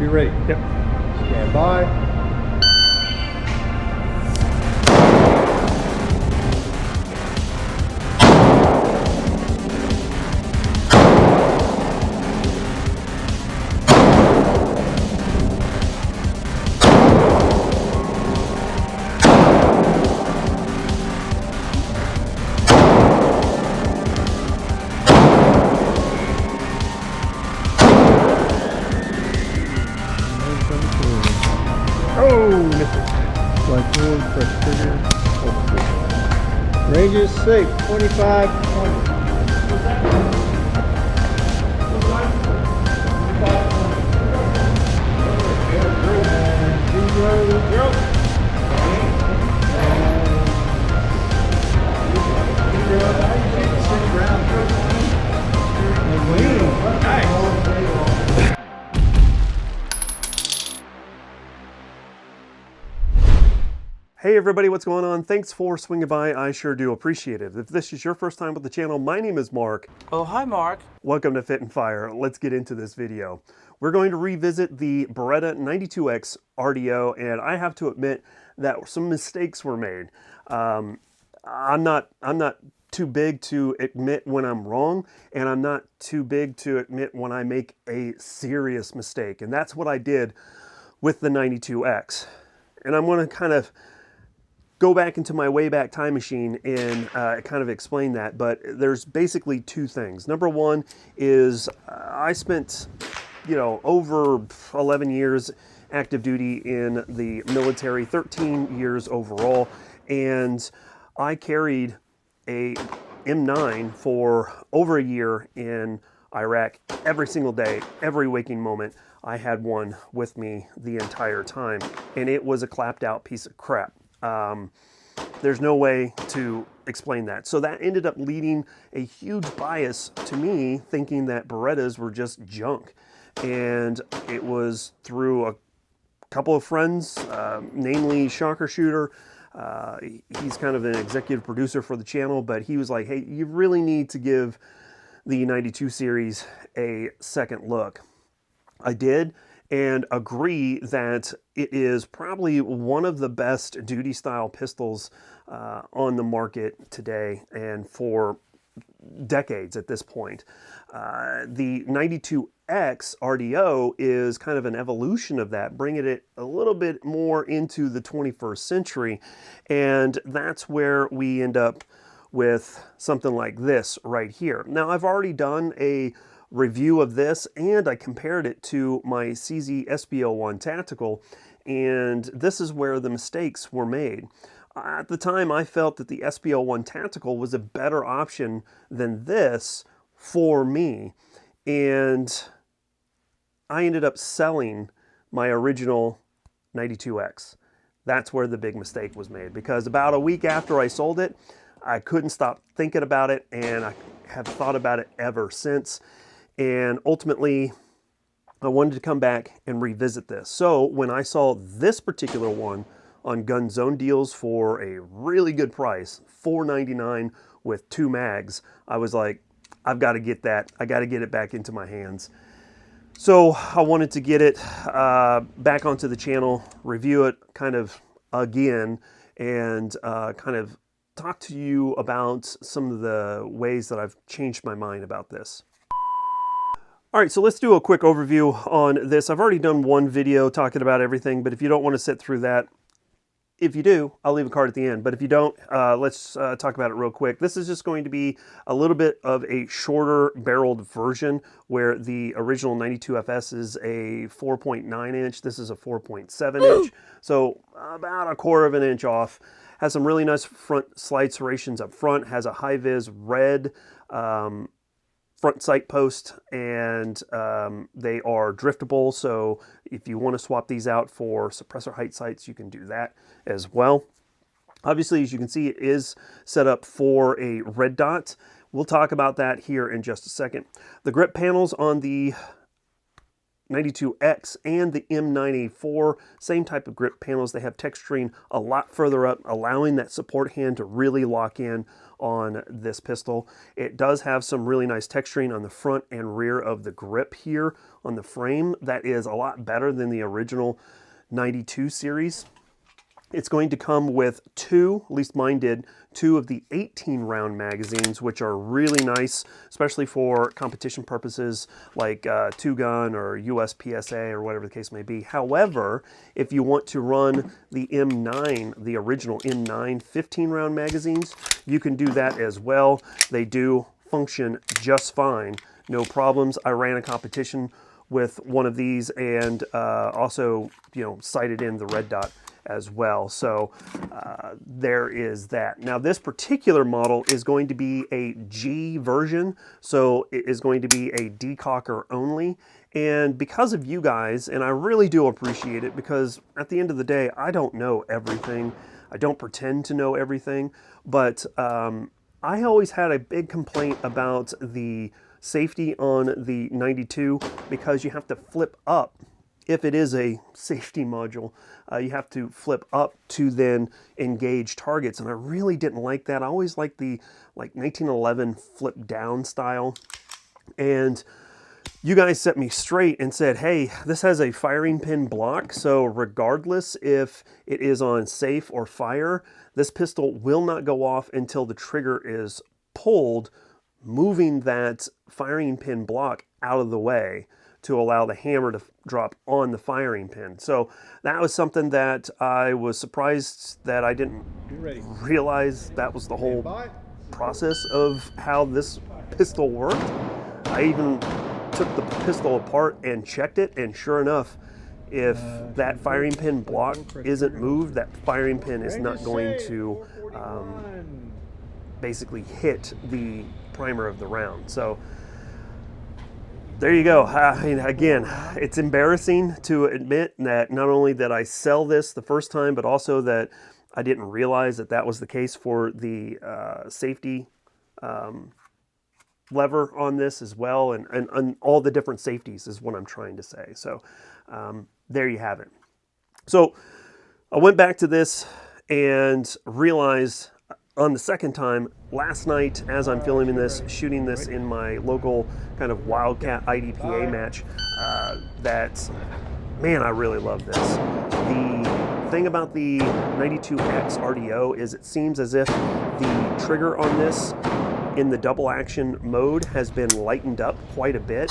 Be ready. Yep. Stand by. Oh, missed it. Slide forward, press trigger. Range is safe, 25, 20. Hey everybody, what's going on? Thanks for swinging by. I sure do appreciate it. If this is your first time with the channel, my name is Mark. Oh, hi Mark. Welcome to Fit and Fire. Let's get into this video. We're going to revisit the Beretta 92X RDO, and I have to admit that some mistakes were made. I'm not too big to admit when I'm wrong, and I'm not too big to admit when I make a serious mistake. And that's what I did with the 92X. And I'm going to kind of go back into my Wayback Time Machine and kind of explain that, but there's basically two things. Number one is I spent, over 11 years active duty in the military, 13 years overall, and I carried a M9 for over a year in Iraq. Every single day, every waking moment, I had one with me the entire time, and it was a clapped out piece of crap. There's no way to explain that. So that ended up leading a huge bias to me thinking that Berettas were just junk. And it was through a couple of friends, namely Shocker Shooter. He's kind of an executive producer for the channel, but he was like, hey, you really need to give the 92 series a second look. I did, and agree that it is probably one of the best duty style pistols on the market today and for decades at this point. The 92X RDO is kind of an evolution of that, bringing it a little bit more into the 21st century, and that's where we end up with something like this right here. Now, I've already done a review of this, and I compared it to my CZ SBO1 Tactical, and this is where the mistakes were made. At the time, I felt that the SBO1 Tactical was a better option than this for me, and I ended up selling my original 92X. That's where the big mistake was made, because about a week after I sold it, I couldn't stop thinking about it, and I have thought about it ever since. And ultimately, I wanted to come back and revisit this. So when I saw this particular one on Gun Zone Deals for a really good price, $4.99 with 2 mags, I was like, I've got to get that. I got to get it back into my hands. So I wanted to get it back onto the channel, review it kind of again, and kind of talk to you about some of the ways that I've changed my mind about this. All right, so let's do a quick overview on this. I've already done one video talking about everything, but if you don't want to sit through that, if you do, I'll leave a card at the end. But if you don't, let's talk about it real quick. This is just going to be a little bit of a shorter barreled version, where the original 92FS is a 4.9 inch. This is a 4.7 inch. So about 1/4 of an inch off. Has some really nice front slide serrations up front. Has a high-vis red front sight post, and they are driftable, so if you want to swap these out for suppressor height sights, you can do that as well. Obviously, as you can see, it is set up for a red dot. We'll talk about that here in just a second. The grip panels on the 92X and the M9A4, same type of grip panels. They have texturing a lot further up, allowing that support hand to really lock in on this pistol. It does have some really nice texturing on the front and rear of the grip here on the frame. That is a lot better than the original 92 series. It's going to come with two, at least mine did, two of the 18 round magazines, which are really nice, especially for competition purposes like two gun or USPSA or whatever the case may be. However, if you want to run the M9, the original M9 15 round magazines, you can do that as well. They do function just fine, no problems. I ran a competition with one of these and also, sighted in the red dot as well. So there is that. Now this particular model is going to be a G version, so it is going to be a decocker only. And because of you guys, and I really do appreciate it, because at the end of the day, I don't know everything. I don't pretend to know everything, but I always had a big complaint about the safety on the 92 because you have to flip up. If it is a safety module, you have to flip up to then engage targets, and I really didn't like that. I always liked the 1911 flip down style, and you guys set me straight and said, hey, this has a firing pin block, so regardless if it is on safe or fire, this pistol will not go off until the trigger is pulled, moving that firing pin block out of the way to allow the hammer to drop on the firing pin. So that was something that I was surprised that I didn't realize that was the whole process of how this pistol worked. I even took the pistol apart and checked it, and sure enough, if that firing pin block isn't moved, that firing pin is not going to basically hit the primer of the round. So there you go. Again, it's embarrassing to admit that not only that I sell this the first time, but also that I didn't realize that that was the case for the safety lever on this as well, and all the different safeties is what I'm trying to say. So there you have it. So I went back to this and realized on the second time, last night, as I'm filming this, shooting this in my local kind of Wildcat IDPA match, that, man, I really love this. The thing about the 92X RDO is it seems as if the trigger on this in the double action mode has been lightened up quite a bit,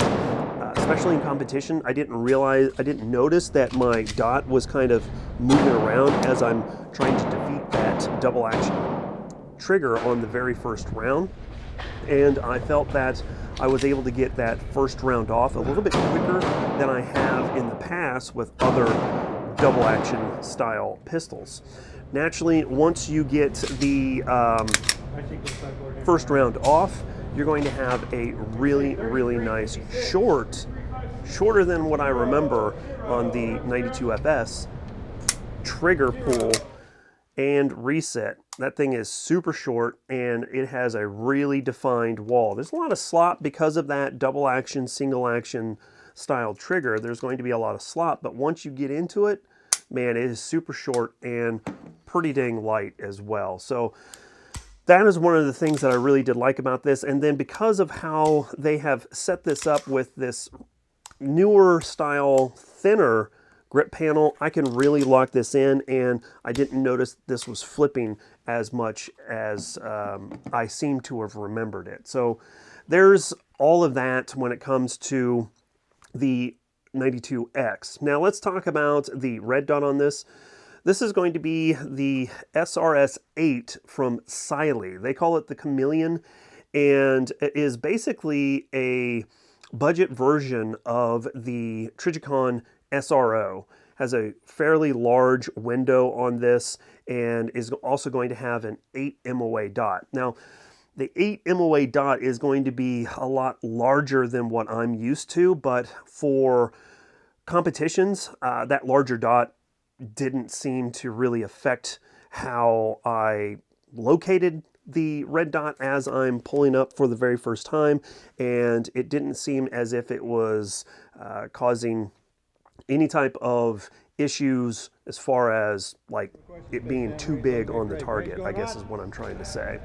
especially in competition. I didn't notice that my dot was kind of moving around as I'm trying to defeat that double action trigger on the very first round, and I felt that I was able to get that first round off a little bit quicker than I have in the past with other double action style pistols. Naturally, once you get the first round off, you're going to have a really, really nice shorter than what I remember on the 92FS trigger pull and reset. That thing is super short, and it has a really defined wall. There's a lot of slop because of that double action, single action style trigger. There's going to be a lot of slop, but once you get into it, man, it is super short and pretty dang light as well. So that is one of the things that I really did like about this. And then because of how they have set this up with this newer style, thinner grip panel, I can really lock this in, and I didn't notice this was flipping as much as I seem to have remembered it. So there's all of that when it comes to the 92X. Now let's talk about the red dot on this. This is going to be the SRS8 from Cyelee. They call it the Chameleon, and it is basically a budget version of the Trijicon SRO. Has a fairly large window on this, and is also going to have an 8 MOA dot. Now, the 8 MOA dot is going to be a lot larger than what I'm used to, but for competitions, that larger dot didn't seem to really affect how I located the red dot as I'm pulling up for the very first time, and it didn't seem as if it was causing any type of issues as far as like it being too big on the target, I guess is what I'm trying to say.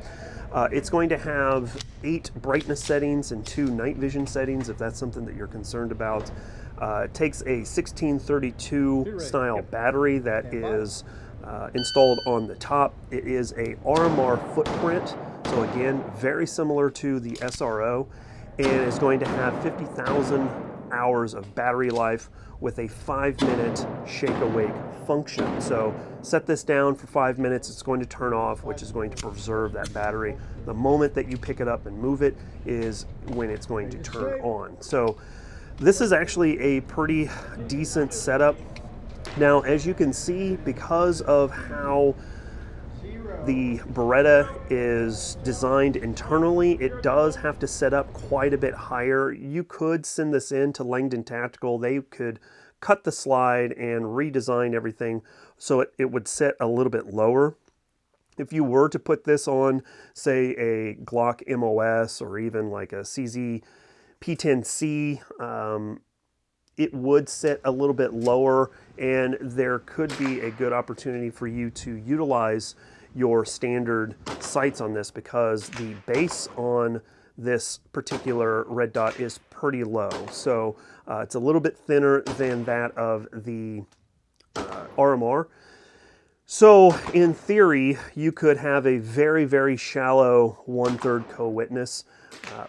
It's going to have 8 brightness settings and 2 night vision settings if that's something that you're concerned about. It takes a 1632 style battery that is installed on the top. It is a RMR footprint, so again, very similar to the SRO, and is going to have 50,000 hours of battery life with a 5-minute shake awake function. So set this down for 5 minutes, it's going to turn off, which is going to preserve that battery. The moment that you pick it up and move it is when it's going to turn on. So this is actually a pretty decent setup. Now, as you can see, because of how the Beretta is designed internally, it does have to set up quite a bit higher. You could send this in to Langdon Tactical. They could cut the slide and redesign everything so it would set a little bit lower. If you were to put this on, say, a Glock MOS or even like a CZ P10C, it would sit a little bit lower, and there could be a good opportunity for you to utilize your standard sights on this because the base on this particular red dot is pretty low. So it's a little bit thinner than that of the RMR. So in theory, you could have a very, very shallow 1/3 co-witness,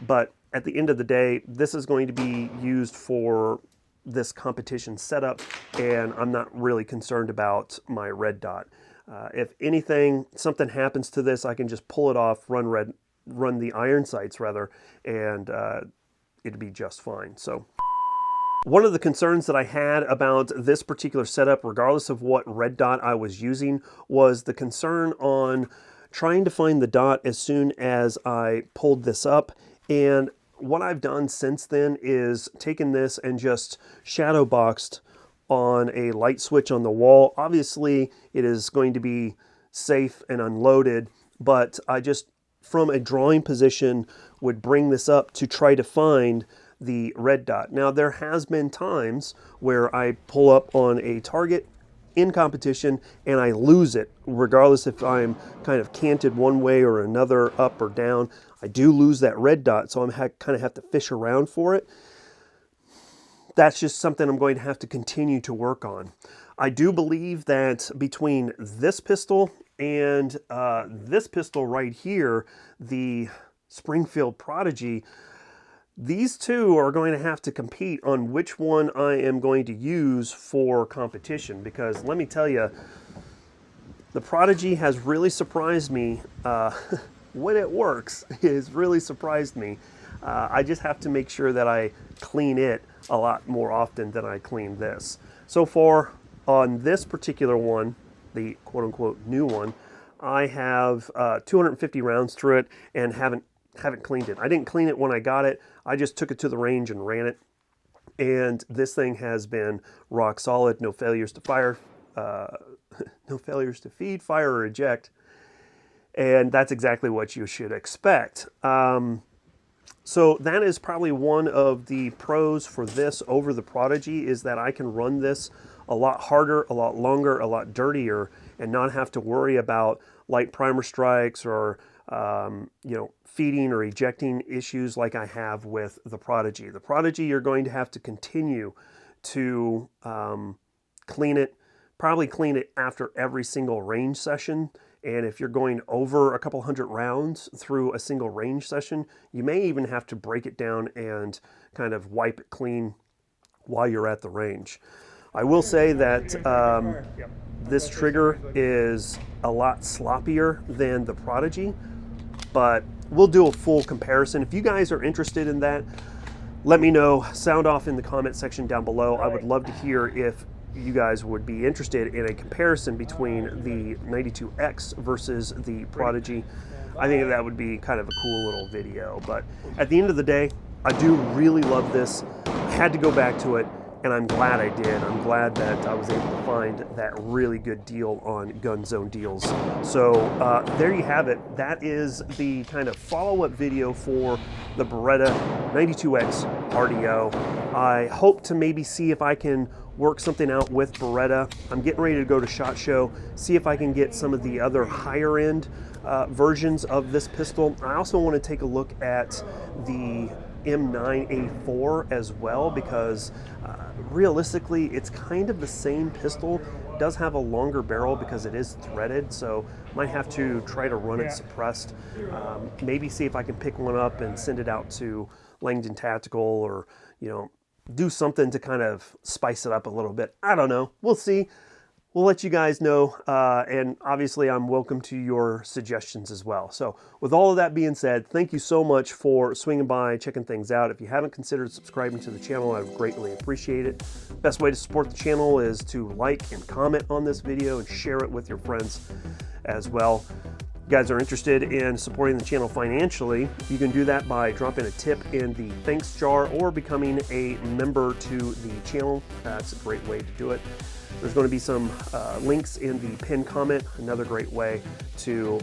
but at the end of the day, this is going to be used for this competition setup, and I'm not really concerned about my red dot. If anything, something happens to this, I can just pull it off, run the iron sights rather, and it'd be just fine. So one of the concerns that I had about this particular setup, regardless of what red dot I was using, was the concern on trying to find the dot as soon as I pulled this up. And what I've done since then is taken this and just shadow boxed on a light switch on the wall. Obviously, it is going to be safe and unloaded, but I just, from a drawing position, would bring this up to try to find the red dot. Now, there has been times where I pull up on a target in competition and I lose it, regardless if I'm kind of canted one way or another, up or down. I do lose that red dot, so I'm kind of have to fish around for it. That's just something I'm going to have to continue to work on. I do believe that between this pistol and this pistol right here, the Springfield Prodigy, these two are going to have to compete on which one I am going to use for competition, because let me tell you, the Prodigy has really surprised me. When it works, it has really surprised me. I just have to make sure that I clean it a lot more often than I clean this. So far on this particular one, the quote-unquote new one, I have 250 rounds through it and haven't cleaned it. I didn't clean it when I got it. I just took it to the range and ran it. And this thing has been rock solid. No failures to fire, no failures to feed, fire, or eject. And that's exactly what you should expect. So that is probably one of the pros for this over the Prodigy, is that I can run this a lot harder, a lot longer, a lot dirtier, and not have to worry about light primer strikes or feeding or ejecting issues like I have with the Prodigy. The Prodigy, you're going to have to continue to clean it, probably clean it after every single range session. And if you're going over a couple hundred rounds through a single range session, you may even have to break it down and kind of wipe it clean while you're at the range. I will say that this trigger is a lot sloppier than the Prodigy, but we'll do a full comparison. If you guys are interested in that, let me know. Sound off in the comment section down below. I would love to hear if you guys would be interested in a comparison between the 92X versus the Prodigy. I think that would be kind of a cool little video. But at the end of the day, I do really love this. I had to go back to it, and I'm glad I did. I'm glad that I was able to find that really good deal on Gun Zone Deals. So there you have it. That is the kind of follow-up video for the Beretta 92X RDO. I hope to maybe see if I can work something out with Beretta. I'm getting ready to go to SHOT Show, see if I can get some of the other higher end versions of this pistol. I also want to take a look at the M9A4 as well, because realistically it's kind of the same pistol. It does have a longer barrel because it is threaded, so might have to try to run it suppressed. Maybe see if I can pick one up and send it out to Langdon Tactical, or do something to kind of spice it up a little bit. I don't know. We'll see. We'll let you guys know, and obviously I'm welcome to your suggestions as well. So with all of that being said, thank you so much for swinging by, checking things out. If you haven't considered subscribing to the channel, I would greatly appreciate it. Best way to support the channel is to like and comment on this video and share it with your friends as well. If you guys are interested in supporting the channel financially, you can do that by dropping a tip in the thanks jar or becoming a member to the channel. That's a great way to do it. There's going to be some links in the pinned comment. Another great way to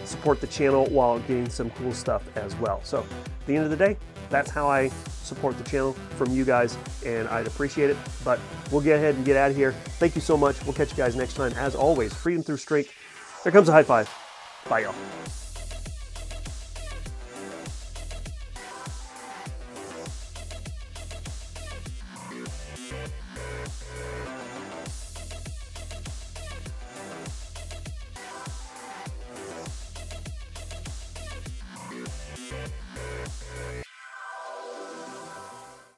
support the channel while getting some cool stuff as well. So at the end of the day, that's how I support the channel from you guys, and I'd appreciate it. But we'll get ahead and get out of here. Thank you so much. We'll catch you guys next time. As always, freedom through strength. Here comes a high five. Bye, y'all.